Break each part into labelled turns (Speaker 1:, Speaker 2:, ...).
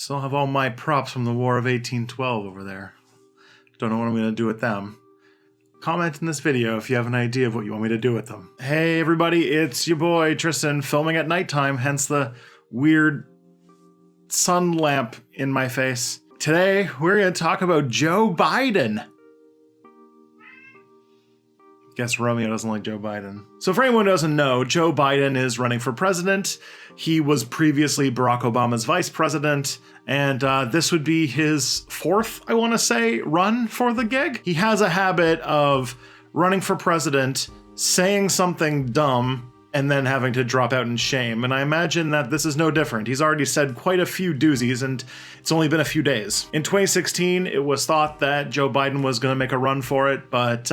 Speaker 1: Still have all my props from the War of 1812 over there. Don't know what I'm going to do with them. Comment in this video if you have an idea of what you want me to do with them. Hey everybody, it's your boy Tristan, filming at nighttime, hence the weird sun lamp in my face. Today, we're going to talk about Joe Biden. Guess Romeo doesn't like Joe Biden. So for anyone who doesn't know, Joe Biden is running for president. He was previously Barack Obama's vice president, and this would be his fourth, I want to say, run for the gig. He has a habit of running for president, saying something dumb, and then having to drop out in shame. And I imagine that this is no different. He's already said quite a few doozies, and it's only been a few days. In 2016, it was thought that Joe Biden was going to make a run for it, but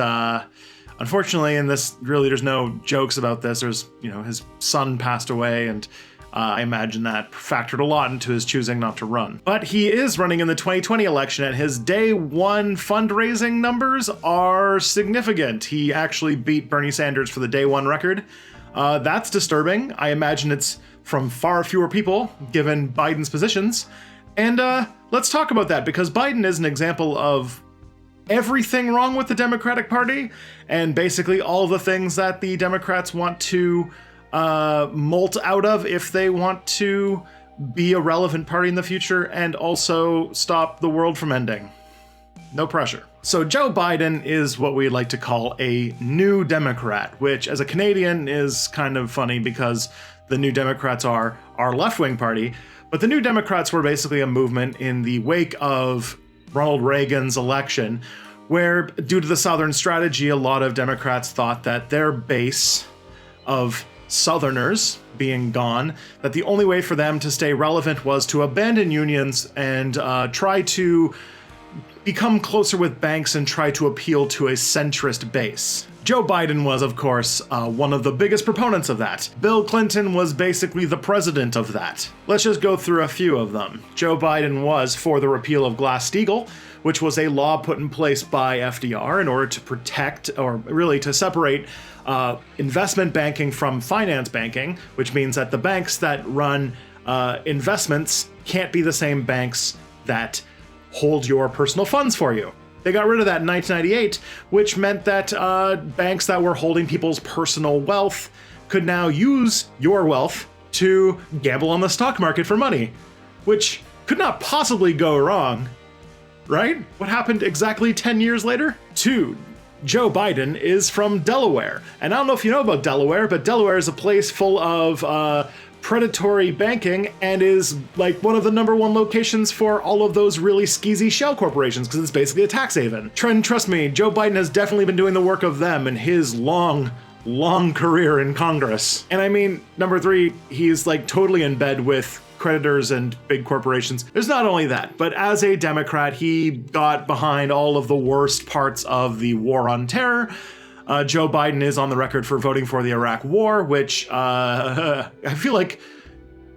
Speaker 1: unfortunately, and this really, there's no jokes about this. There's, his son passed away, and I imagine that factored a lot into his choosing not to run. But he is running in the 2020 election, and his day one fundraising numbers are significant. He actually beat Bernie Sanders for the day one record. That's disturbing. I imagine it's from far fewer people, given Biden's positions. And let's talk about that, because Biden is an example of everything wrong with the Democratic Party, and basically all the things that the Democrats want to molt out of if they want to be a relevant party in the future and also stop the world from ending. No pressure. So Joe Biden is what we like to call a new Democrat, which as a Canadian is kind of funny because the New Democrats are our left-wing party, but the New Democrats were basically a movement in the wake of Ronald Reagan's election, where due to the Southern strategy, a lot of Democrats thought that their base of Southerners being gone, that the only way for them to stay relevant was to abandon unions and try to become closer with banks and try to appeal to a centrist base. Joe Biden was, of course, one of the biggest proponents of that. Bill Clinton was basically the president of that. Let's just go through a few of them. Joe Biden was for the repeal of Glass-Steagall, which was a law put in place by FDR in order to protect, or really to separate, investment banking from finance banking, which means that the banks that run investments can't be the same banks that hold your personal funds for you. They got rid of that in 1998, which meant that banks that were holding people's personal wealth could now use your wealth to gamble on the stock market for money, which could not possibly go wrong, right? What happened exactly 10 years later? 2. Joe Biden is from Delaware. And I don't know if you know about Delaware, but Delaware is a place full of predatory banking and is like one of the #1 locations for all of those really skeezy shell corporations because it's basically a tax haven. Trust me, Joe Biden has definitely been doing the work of them in his long career in Congress. And I mean, 3, he's like totally in bed with creditors and big corporations. There's not only that, but as a Democrat, he got behind all of the worst parts of the war on terror. Joe Biden is on the record for voting for the Iraq War, which I feel like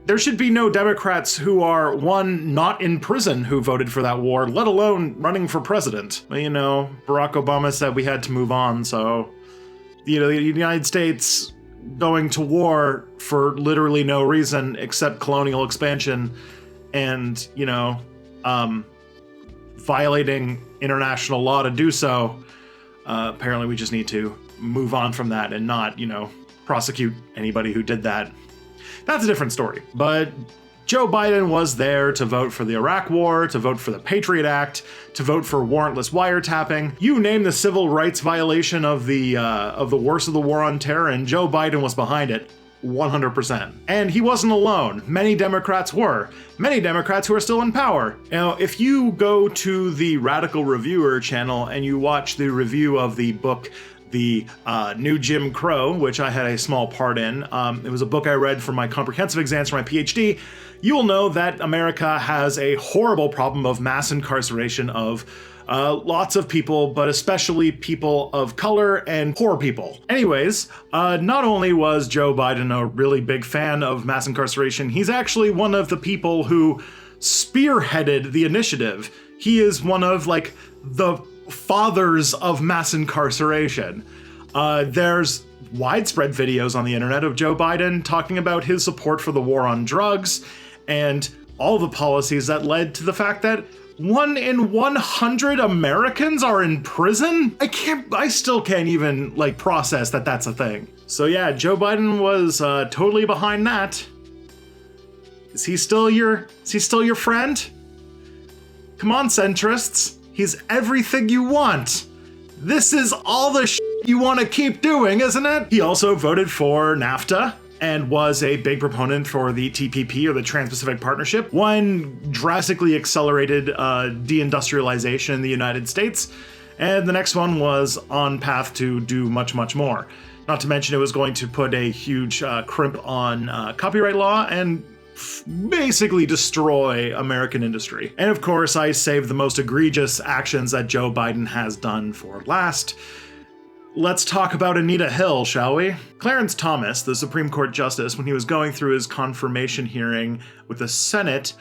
Speaker 1: there should be no Democrats who are, one, not in prison who voted for that war, let alone running for president. But, Barack Obama said we had to move on, so, the United States going to war for literally no reason except colonial expansion and, violating international law to do so. Apparently we just need to move on from that and not, prosecute anybody who did that. That's a different story. But Joe Biden was there to vote for the Iraq War, to vote for the Patriot Act, to vote for warrantless wiretapping. You name the civil rights violation of the worst of the war on terror, and Joe Biden was behind it. 100%. And he wasn't alone. Many Democrats were. Many Democrats who are still in power. Now, if you go to the Radical Reviewer channel and you watch the review of the book, The New Jim Crow, which I had a small part in, it was a book I read for my comprehensive exams for my PhD, you will know that America has a horrible problem of mass incarceration of lots of people, but especially people of color and poor people. Anyways, not only was Joe Biden a really big fan of mass incarceration, he's actually one of the people who spearheaded the initiative. He is one of, the fathers of mass incarceration. There's widespread videos on the internet of Joe Biden talking about his support for the war on drugs and all the policies that led to the fact that 1 in 100 Americans are in prison? I still can't even like process that that's a thing. So yeah, Joe Biden was totally behind that. Is he still your friend? Come on, centrists. He's everything you want. This is all the you want to keep doing, isn't it? He also voted for NAFTA and was a big proponent for the TPP, or the Trans-Pacific Partnership. One drastically accelerated deindustrialization in the United States, and the next one was on path to do much, much more. Not to mention it was going to put a huge crimp on copyright law and basically destroy American industry. And of course, I saved the most egregious actions that Joe Biden has done for last. Let's talk about Anita Hill, shall we? Clarence Thomas, the Supreme Court Justice, when he was going through his confirmation hearing with the Senate,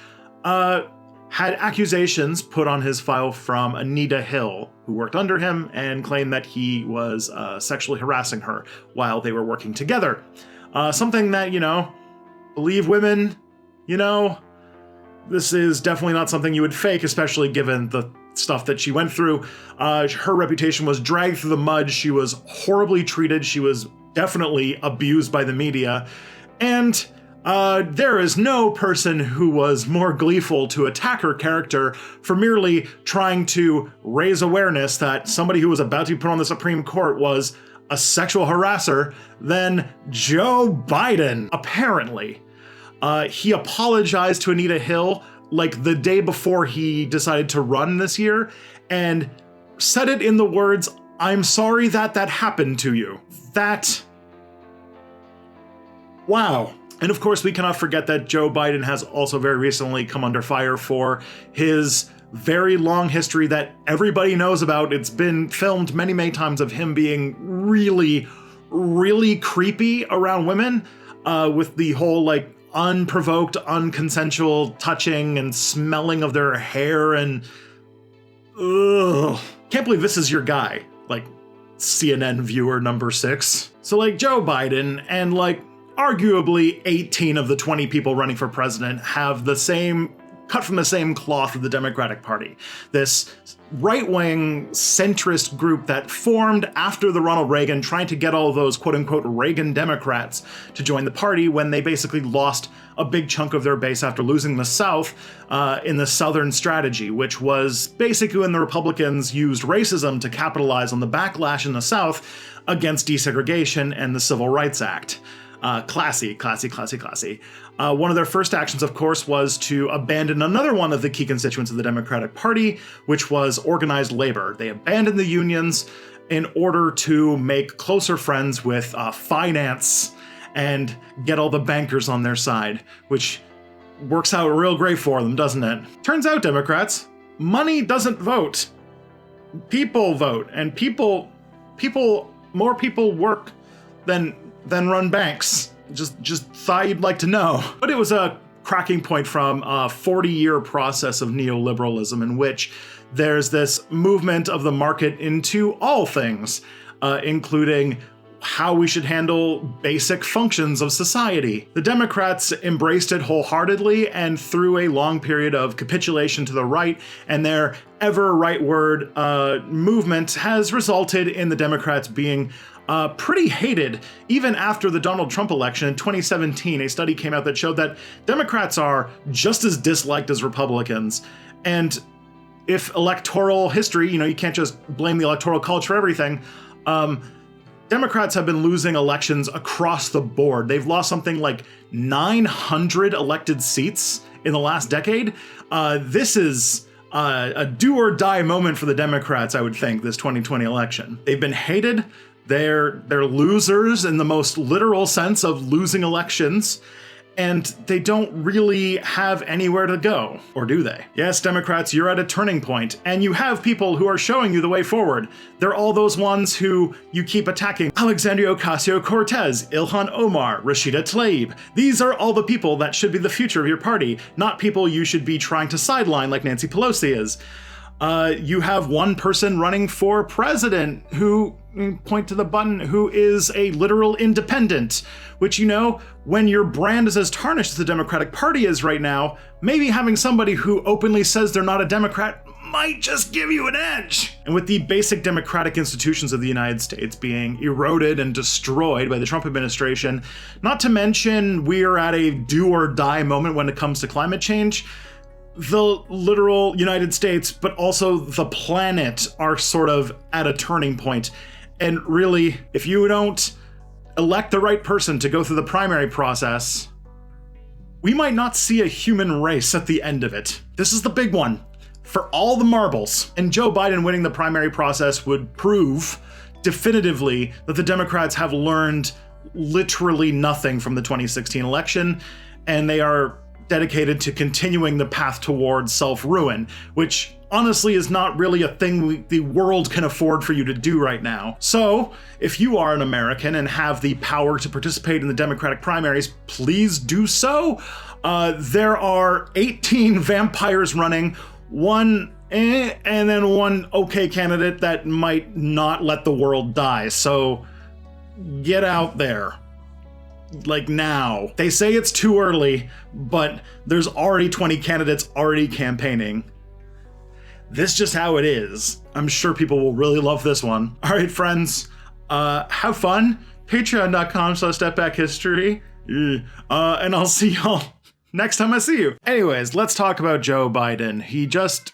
Speaker 1: had accusations put on his file from Anita Hill, who worked under him, and claimed that he was sexually harassing her while they were working together. Something that, believe women, this is definitely not something you would fake, especially given the stuff that she went through. Her reputation was dragged through the mud. She was horribly treated. She was definitely abused by the media. And there is no person who was more gleeful to attack her character for merely trying to raise awareness that somebody who was about to be put on the Supreme Court was a sexual harasser than Joe Biden. Apparently, he apologized to Anita Hill like the day before he decided to run this year, and said it in the words, "I'm sorry that happened to you." Wow. And of course, we cannot forget that Joe Biden has also very recently come under fire for his very long history that everybody knows about. It's been filmed many, many times of him being really, really creepy around women, with the whole unprovoked, unconsensual touching and smelling of their hair, and can't believe this is your guy, CNN viewer number 6. So Joe Biden and arguably 18 of the 20 people running for president have the same, cut from the same cloth of the Democratic Party. This right-wing centrist group that formed after the Ronald Reagan, trying to get all of those quote-unquote Reagan Democrats to join the party when they basically lost a big chunk of their base after losing the South in the Southern strategy, which was basically when the Republicans used racism to capitalize on the backlash in the South against desegregation and the Civil Rights Act. Classy. One of their first actions, of course, was to abandon another one of the key constituents of the Democratic Party, which was organized labor. They abandoned the unions in order to make closer friends with finance and get all the bankers on their side, which works out real great for them, doesn't it? Turns out, Democrats, money doesn't vote. People vote, and more people work than run banks. Just thought you'd like to know. But it was a cracking point from a 40-year process of neoliberalism in which there's this movement of the market into all things, including how we should handle basic functions of society. The Democrats embraced it wholeheartedly, and through a long period of capitulation to the right and their ever rightward movement has resulted in the Democrats being pretty hated. Even after the Donald Trump election in 2017, a study came out that showed that Democrats are just as disliked as Republicans. And if electoral history, you can't just blame the Electoral College for everything, Democrats have been losing elections across the board. They've lost something like 900 elected seats in the last decade. This is a do or die moment for the Democrats, I would think, this 2020 election. They've been hated. They're losers in the most literal sense of losing elections, and they don't really have anywhere to go, or do they? Yes, Democrats, you're at a turning point, and you have people who are showing you the way forward. They're all those ones who you keep attacking. Alexandria Ocasio-Cortez, Ilhan Omar, Rashida Tlaib. These are all the people that should be the future of your party, not people you should be trying to sideline like Nancy Pelosi is. You have one person running for president who, point to the button, who is a literal independent, which, you know, when your brand is as tarnished as the Democratic Party is right now, maybe having somebody who openly says they're not a Democrat might just give you an edge. And with the basic democratic institutions of the United States being eroded and destroyed by the Trump administration, not to mention we're at a do or die moment when it comes to climate change, the literal United States, but also the planet, are sort of at a turning point. And really, if you don't elect the right person to go through the primary process, we might not see a human race at the end of it. This is the big one for all the marbles. And Joe Biden winning the primary process would prove definitively that the Democrats have learned literally nothing from the 2016 election, and they are dedicated to continuing the path towards self-ruin, which honestly is not really a thing the world can afford for you to do right now. So, if you are an American and have the power to participate in the Democratic primaries, please do so. There are 18 vampires running, one and then one okay candidate that might not let the world die. So, get out there. Like now. They say it's too early, but there's already 20 candidates already campaigning. This is just how it is. I'm sure people will really love this one. All right, friends, have fun. Patreon.com/stepbackhistory. And I'll see y'all next time I see you. Anyways, let's talk about Joe Biden. He just...